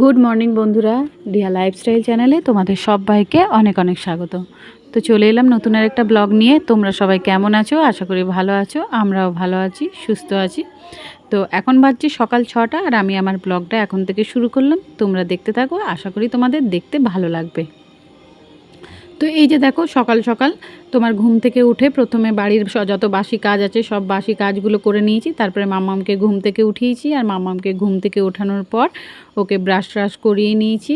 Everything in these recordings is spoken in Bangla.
গুড মর্নিং বন্ধুরা, রিয়া লাইফস্টাইল চ্যানেলে তোমাদের সবাইকে অনেক অনেক স্বাগত। তো চলে এলাম নতুন আর একটা ব্লগ নিয়ে। তোমরা সবাই কেমন আছো? আশা করি ভালো আছো। আমরাও ভালো আছি, সুস্থ আছি। তো এখন বাজছে সকাল 6টা আর আমি আমার ব্লগটা এখন থেকে শুরু করলাম। তোমরা দেখতে থাকো, আশা করি তোমাদের দেখতে ভালো লাগবে। তো এই যে দেখো, সকাল সকাল তোমার ঘুম থেকে উঠে প্রথমে বাড়ির যত বাসি কাজ আছে সব বাসি কাজগুলো করে নিয়েছি। তারপরে মাম্মামকে ঘুম থেকে উঠিয়েছি, আর মাম্মামকে ঘুম থেকে ওঠানোর পর ওকে ব্রাশ ট্রাশ করিয়ে নিয়েছি।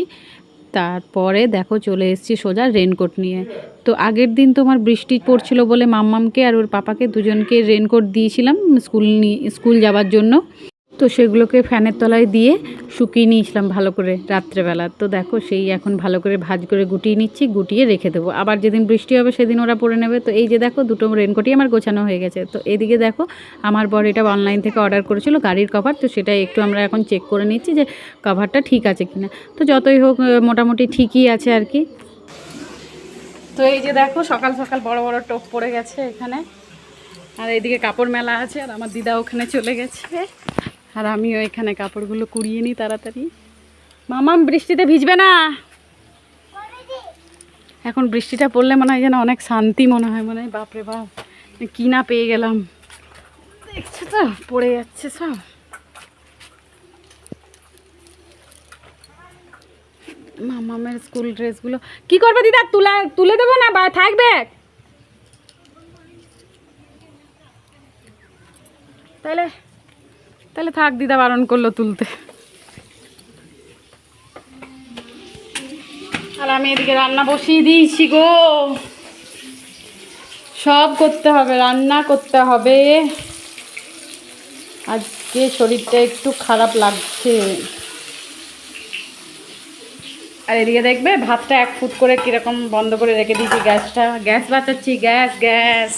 তারপরে দেখো চলে এসেছি সোজা রেনকোট নিয়ে। তো আগের দিন তোমার বৃষ্টি পড়ছিল বলে মাম্মামকে আর ওর পাপাকে দুজনকে রেনকোট দিয়েছিলাম স্কুল যাওয়ার জন্য। তো সেগুলোকে ফ্যানের তলায় দিয়ে শুকিয়ে নিয়েছিলাম ভালো করে রাত্রেবেলা। তো দেখো সেই এখন ভালো করে ভাঁজ করে গুটিয়ে নিচ্ছি, গুটিয়ে রেখে দেবো। আবার যেদিন বৃষ্টি হবে সেদিন ওরা পরে নেবে। তো এই যে দেখো, দুটো রেনকোটই আমার গোছানো হয়ে গেছে। তো এদিকে দেখো, আমার বর এটা অনলাইন থেকে অর্ডার করেছিল গাড়ির কভার। তো সেটাই একটু আমরা এখন চেক করে নিচ্ছি যে কভারটা ঠিক আছে কিনা। তো যতই হোক মোটামুটি ঠিকই আছে আর কি। তো এই যে দেখো, সকাল সকাল বড় বড় টোপ পড়ে গেছে এখানে, আর এইদিকে কাপড় মেলা আছে, আর আমার দিদা ওখানে চলে গেছে, আর আমিও এখানে কাপড়গুলো কুড়িয়ে নিই তাড়াতাড়ি। মামাম বৃষ্টিতে ভিজবে না। এখন বৃষ্টিটা পড়লে মনে হয় যেন অনেক শান্তি মনে হয়, মনে হয় বাপরে বাপ কি না পেয়ে গেলাম। দেখছো তো পড়ে যাচ্ছে সব। মামামের স্কুল ড্রেসগুলো কি করবে দিদা? তুলে দেবো না বা থাকবে? তাহলে তাহলে থাক, দিদা বারণ করলো তুলতে। আর আমি এদিকে রান্না বসিয়ে দিয়েছি গো। সব করতে হবে, রান্না করতে হবে। আজকে শরীরটা একটু খারাপ লাগছে। আর এদিকে দেখবে ভাতটা 1 ফুট করে কীরকম বন্ধ করে রেখে দিয়েছি গ্যাসটা। Gas বাঁচাচ্ছি, gas.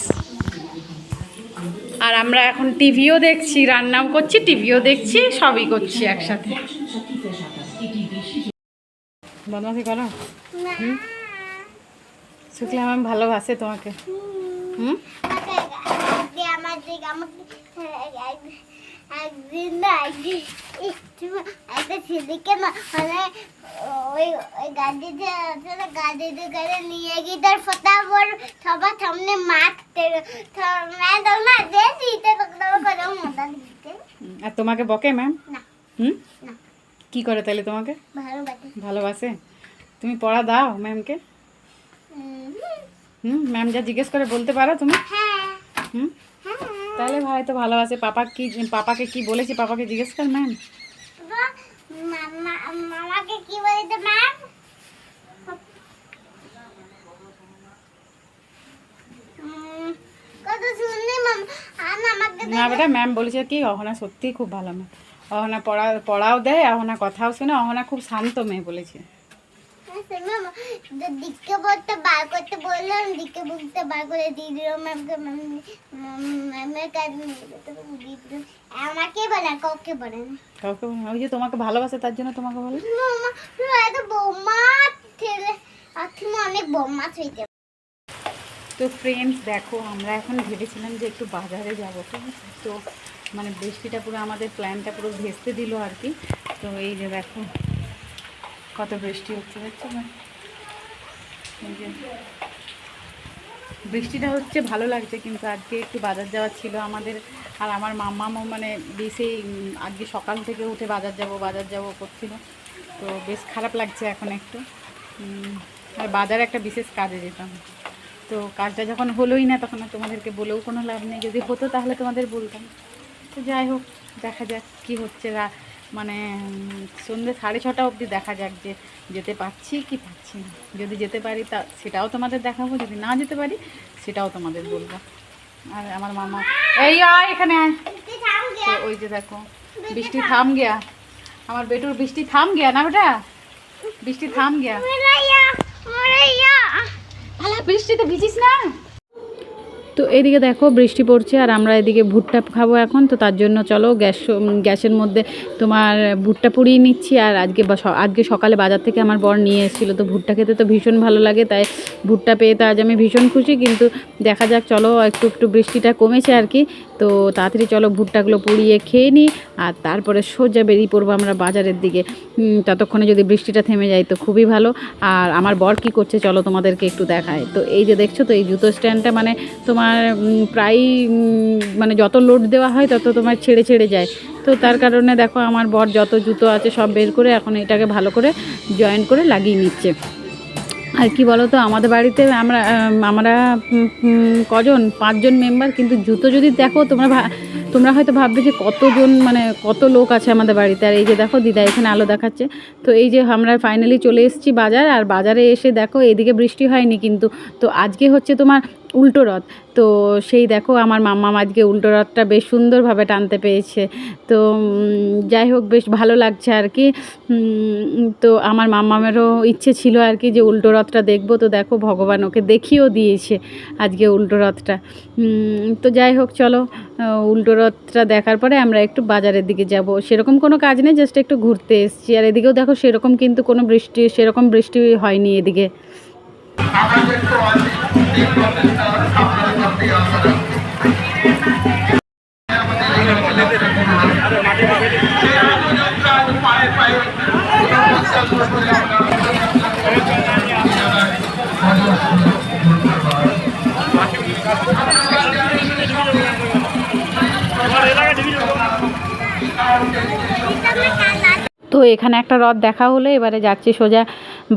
আর আমরা এখন টিভিও দেখছি, রান্নাও করছি, টিভিও দেখছি, সবই করছি একসাথে। বদমাশি করো? শুক্লা ম্যাম ভালোবাসে তোমাকে। একদিন না একটা ছেলেকে না মানে ওই গাড়িতে করে নিয়ে গিয়ে তার ফটাফট সবার সামনে মারতে আর তোমাকে বকে ম্যাম? না। কি করে তাহলে তোমাকে? ভালোবাসে। তুমি পড়া দাও ম্যামকে? ম্যাম যা জিজ্ঞেস করে বলতে পারো তুমি? তাহলে হয়তো ভালোবাসে। পাপাকে কি বলেছি? পাপাকে জিজ্ঞেস কর ম্যাম। মামাকে কি বলতে ম্যাম? কত শুনলি না বেটা, ম্যাম বলেছে কি অহনা সত্যিই খুব ভালো মেয়ে। অহনা পড়াও দেয়, অহনা কথাও শুনে, অহনা খুব শান্ত মেয়ে বলেছে। দিকে বলতে বার করতে বললাম, দিকে বলতে বার করে দিয়ে দিল ম্যামকে। ম্যামের কাছে আমাকে বলে, কাউকে বলে না। ওই যে তোমাকে ভালোবাসে তার জন্য তোমাকে বলে। বৌমা ছেলে অনেক বৌমা হইতে। তো ফ্রেন্ডস দেখো, আমরা এখন ভেবেছিলাম যে একটু বাজারে যাবো, ঠিক আছে? তো মানে বৃষ্টিটা পুরো আমাদের প্ল্যানটা পুরো ভেস্তে দিল আর কি। তো এই যে দেখো কত বৃষ্টি হচ্ছে, দেখছো না? এই যে বৃষ্টিটা হচ্ছে, ভালো লাগছে, কিন্তু আজকে একটু বাজার যাওয়ার ছিল আমাদের। আর আমার মাম্মাও মানে বেশি আজকে সকাল থেকে উঠে বাজার যাব করছিল। তো বেশ খারাপ লাগছে এখন একটু। আর বাজারে একটা বিশেষ কাজে যেতাম, তো কাজটা যখন হলোই না তখন আর তোমাদেরকে বলেও কোনো লাভ নেই। যদি হতো তাহলে তোমাদের বলতাম। তো যাই হোক, দেখা যাক কি হচ্ছে। মানে সন্ধ্যে 6:30 অবধি দেখা যাক যে যেতে পারছি কি পারছি না। যদি যেতে পারি তা সেটাও তোমাদের দেখাবো, যদি না যেতে পারি সেটাও তোমাদের বলবো। আর আমার মামা এই আয় এখানে আয়। তো ওই যে দেখো বৃষ্টি থাম গিয়া, আমার বেটুর বৃষ্টি থাম গিয়া না বেটা, বৃষ্টি থাম গিয়া। ভালো বৃষ্টিতে ভিজিস না। তো এদিকে দেখো বৃষ্টি পড়ছে, আর আমরা এদিকে ভুট্টা খাবো এখন। তো তার জন্য চলো গ্যাসের মধ্যে তোমার ভুট্টা পুড়িয়ে নিচ্ছি। আর আজকে সকালে বাজার থেকে আমার বর নিয়ে এসেছিলো। তো ভুট্টা খেতে তো ভীষণ ভালো লাগে, তাই ভুট্টা পেয়ে তো আজ আমি ভীষণ খুশি। কিন্তু দেখা যাক, চলো একটু বৃষ্টিটা কমেছে আর কি, তো তাড়াতাড়ি চলো ভুট্টাগুলো পুড়িয়ে খেয়ে নিই, আর তারপরে সোজা বেরিয়ে পড়বো আমরা বাজারের দিকে। ততক্ষণে যদি বৃষ্টিটা থেমে যায় তো খুবই ভালো। আর আমার বর কী করছে চলো তোমাদেরকে একটু দেখায়। তো এই যে দেখছো তো এই জুতো স্ট্যান্ডটা মানে তোমার প্রায় মানে যত লোড দেওয়া হয় তত তোমার ছেড়ে ছেড়ে যায়। তো তার কারণে দেখো আমার বর যত জুতো আছে সব বের করে এখন এটাকে ভালো করে জয়েন করে লাগিয়ে নিচ্ছে। আর কি বলো তো আমাদের বাড়িতে আমরা কজন 5 জন মেম্বার, কিন্তু জুতো যদি দেখো তোমরা হয়তো ভাববে যে কতজন মানে কত লোক আছে আমাদের বাড়িতে। আর এই যে দেখো দিদা এখানে আলো দেখাচ্ছে। তো এই যে আমরা ফাইনালি চলে এসেছি বাজার, আর বাজারে এসে দেখো এদিকে বৃষ্টি হয়নি কিন্তু। তো আজকে হচ্ছে তোমার উল্টো রথ। তো সেই দেখো আমার মাম্মাম আজকে উল্টো রথটা বেশ সুন্দরভাবে টানতে পেরেছে। তো যাই হোক বেশ ভালো লাগছে আর কি। তো আমার মাম্মামেরও ইচ্ছে ছিল আর কি যে উল্টো রথটা দেখবো। তো দেখো ভগবান ওকে দেখিয়েও দিয়েছে আজকে উল্টো রথটা। তো যাই হোক চলো উল্টো রথটা দেখার পরে আমরা একটু বাজারের দিকে যাব। সেরকম কোনো কাজ নেই, জাস্ট একটু ঘুরতে এসেছি। আর এদিকেও দেখো সেরকম কিন্তু কোনো সেরকম বৃষ্টি হয়নি এদিকে। তো এখানে একটা রথ দেখা হলো, এবারে যাচ্ছি সোজা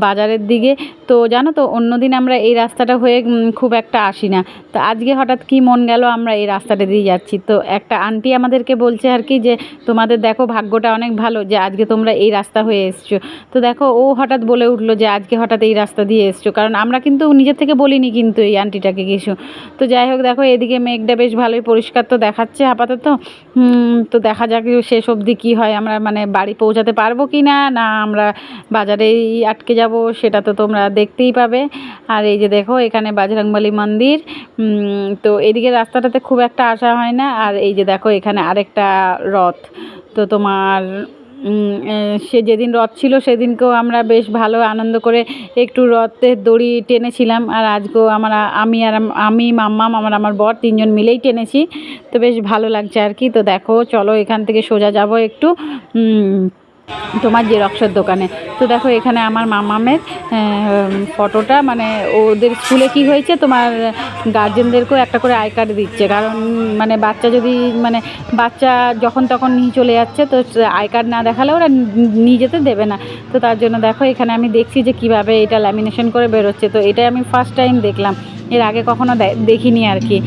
বাজারের দিকে। তো জানো তো অন্যদিন আমরা এই রাস্তাটা হয়ে খুব একটা আসি না। তো আজকে হঠাৎ কি মন গেল আমরা এই রাস্তাটা দিয়ে যাচ্ছি। তো একটা আন্টি আমাদেরকে বলছে আর কি যে তোমাদের দেখো ভাগ্যটা অনেক ভালো যে আজকে তোমরা এই রাস্তা হয়ে এসছো। তো দেখো ও হঠাৎ বলে উঠলো যে আজকে হঠাৎ এই রাস্তা দিয়ে এসছো, কারণ আমরা কিন্তু নিজের থেকে বলিনি কিন্তু এই আন্টিটাকে কিছু। তো যাই হোক দেখো এদিকে মেঘটা বেশ ভালোই পরিষ্কার তো দেখাচ্ছে আপাতত। তো দেখা যাক শেষ অবধি কী হয়, আমরা মানে বাড়ি পৌঁছাতে পারবো কি না, না আমরা বাজারেই আটকে যাব সেটা তো তোমরা দেখতেই পাবে। আর এই যে দেখো এখানে বজরংবলী মন্দির। তো এদিকে রাস্তাটাতে খুব একটা আসা হয় না। আর এই যে দেখো এখানে আরেকটা রথ। তো তোমার সে যেদিন রথ ছিল সেদিনকেও আমরা বেশ ভালো আনন্দ করে একটু রথের দড়ি টেনেছিলাম। আর আজকেও আমি মাম্মাম আমার বর 3 জন মিলেই টেনেছি। তো বেশ ভালো লাগছে আর কি। তো দেখো চলো এখান থেকে সোজা যাব একটু তোমার জেরক্সের দোকানে। তো দেখো এখানে আমার মামামের ফটোটা মানে ওদের স্কুলে কি হয়েছে তোমার গার্জেনদেরকেও একটা করে আই কার্ড দিচ্ছে, কারণ মানে বাচ্চা যখন তখন নিয়ে চলে যাচ্ছে, তো আই কার্ড না দেখালে ওরা নিয়ে যেতে দেবে না। তো তার জন্য দেখো এখানে আমি দেখছি যে কিভাবে এটা ল্যামিনেশন করে বেরোচ্ছে। তো এটাই আমি ফার্স্ট টাইম দেখলাম, এর আগে কখনো দেখিনি আর কি।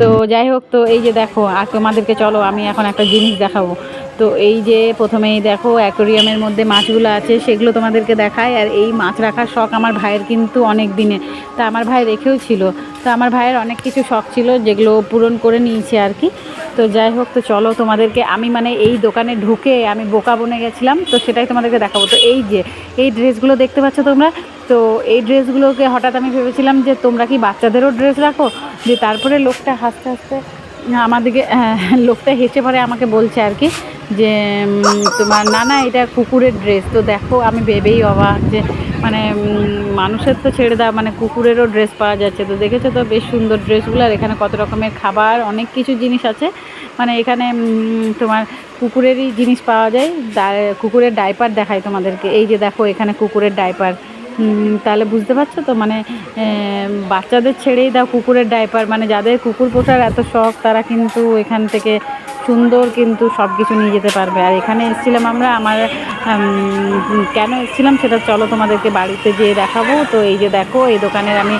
তো যাই হোক তো এই যে দেখো আর তোমাদেরকে চলো আমি এখন একটা জিনিস দেখাবো। তো এই যে প্রথমেই দেখো অ্যাকোরিয়ামের মধ্যে মাছগুলো আছে সেগুলো তোমাদেরকে দেখায়। আর এই মাছ রাখার শখ আমার ভাইয়ের কিন্তু অনেক দিনে, তা আমার ভাই রেখেও ছিল। তো আমার ভাইয়ের অনেক কিছু শখ ছিল যেগুলো পূরণ করে নিয়েছে আর কি। তো যাই হোক তো চলো তোমাদেরকে আমি মানে এই দোকানে ঢুকে আমি বোকা বনে গেছিলাম, তো সেটাই তোমাদেরকে দেখাবো। তো এই যে এই ড্রেসগুলো দেখতে পাচ্ছ তোমরা, তো এই ড্রেসগুলোকে হঠাৎ আমি ভেবেছিলাম যে তোমরা কি বাচ্চাদেরও ড্রেস রাখো, যে তারপরে লোকটা হাসতে হাসতে আমাদেরকে লোকটা হেসে পরে আমাকে বলছে আর কি যে তোমার না এটা কুকুরের ড্রেস। তো দেখো আমি ভেবেই অবাক যে মানে মানুষের তো ছেড়ে দাও, মানে কুকুরেরও ড্রেস পাওয়া যাচ্ছে। তো দেখেছো তো বেশ সুন্দর ড্রেসগুলো। আর এখানে কত রকমের খাবার অনেক কিছু জিনিস আছে, মানে এখানে তোমার কুকুরেরই জিনিস পাওয়া যায়। কুকুরের ডাইপার দেখাই তোমাদেরকে। এই যে দেখো এখানে কুকুরের ডাইপার, তাহলে বুঝতে পারছো তো মানে বাচ্চাদের ছেড়েই দাও কুকুরের ডাইপার, মানে যাদের কুকুর পোষার এত শখ তারা কিন্তু এখান থেকে সুন্দর কিন্তু সব কিছু নিয়ে যেতে পারবে। আর এখানে এসেছিলাম আমার কেন এসেছিলাম সেটা চলো তোমাদেরকে বাড়িতে যেয়ে দেখাবো। তো এই যে দেখো এই দোকানের আমি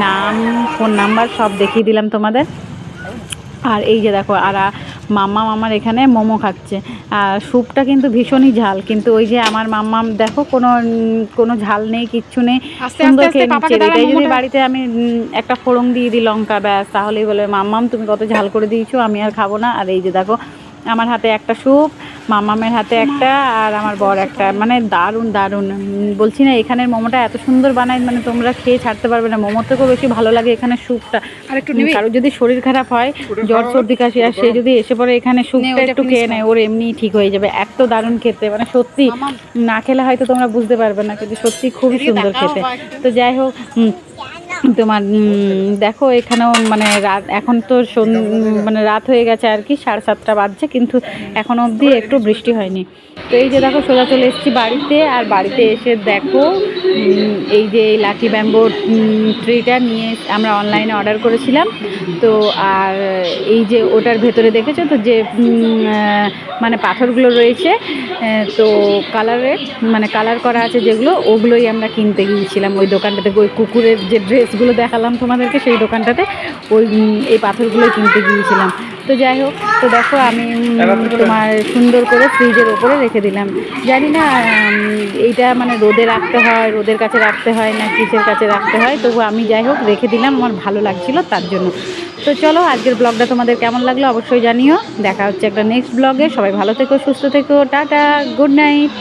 নাম ফোন নাম্বার সব দেখিয়ে দিলাম তোমাদের। আর এই যে দেখো আর মাম্মাম এখানে মোমো খাচ্ছে। আর স্যুপটা কিন্তু ভীষণই ঝাল, কিন্তু ওই যে আমার মাম্মাম দেখো কোনো ঝাল নেই, কিচ্ছু নেই, সুন্দর খেয়ে নিচ্ছে। এটাই যদি বাড়িতে আমি একটা ফোড়ন দিয়ে দিই লঙ্কা, ব্যাস তাহলেই বলে মাম্মাম তুমি কত ঝাল করে দিয়েছো, আমি আর খাবো না। আর এই যে দেখো আমার হাতে একটা স্যুপ, মাম্মামের হাতে একটা, আর আমার বর একটা, মানে দারুণ দারুণ বলছি না। এখানের মোমোটা এত সুন্দর বানায় মানে তোমরা খেয়ে ছাড়তে পারবে না। মোমোর থেকেও বেশি ভালো লাগে এখানে স্যুপটা। আর একটু কারো যদি শরীর খারাপ হয়, জ্বর সর্দি কাশি, আর সে যদি এসে পরে এখানে স্যুপটা একটু খেয়ে নেয় ওর এমনিই ঠিক হয়ে যাবে। এত দারুণ খেতে, মানে সত্যি না খেলে হয়তো তোমরা বুঝতে পারবে না, কিন্তু সত্যি খুবই সুন্দর খেতে। তো যাই হোক তোমার দেখো এখানেও মানে রাত, এখন তো মানে রাত হয়ে গেছে আর কি, 7:30 বাজছে, কিন্তু এখনও অবধি একটু বৃষ্টি হয়নি। তো এই যে দেখো সোজা চলে এসেছি বাড়িতে, আর বাড়িতে এসে দেখো এই যে এই লাকি ব্যাম্বো ট্রিটা নিয়ে আমরা অনলাইনে অর্ডার করেছিলাম। তো আর এই যে ওটার ভেতরে দেখেছো তো যে মানে পাথরগুলো রয়েছে, তো কালারের মানে কালার করা আছে যেগুলো, ওগুলোই আমরা কিনতে গিয়েছিলাম ওই দোকানটাতে। ওই কুকুরের যে ড্রেসগুলো দেখালাম তোমাদেরকে, সেই দোকানটাতে ওই এই পাথরগুলোই কিনতে গিয়েছিলাম। তো যাই হোক, তো দেখো আমি তোমার সুন্দর করে ফ্রিজের ওপরে রেখে দিলাম। জানি না এইটা মানে রোদে রাখতে হয়, রোদের কাছে রাখতে হয় না কিসের কাছে রাখতে হয়, তবু আমি যাই হোক রেখে দিলাম, আমার ভালো লাগছিল তার জন্য। তো চলো, আজকের ব্লগটা তোমাদের কেমন লাগলো অবশ্যই জানিও। দেখা হচ্ছে একটা নেক্সট ব্লগে। সবাই ভালো থেকো, সুস্থ থেকো, টাটা, গুড নাইট।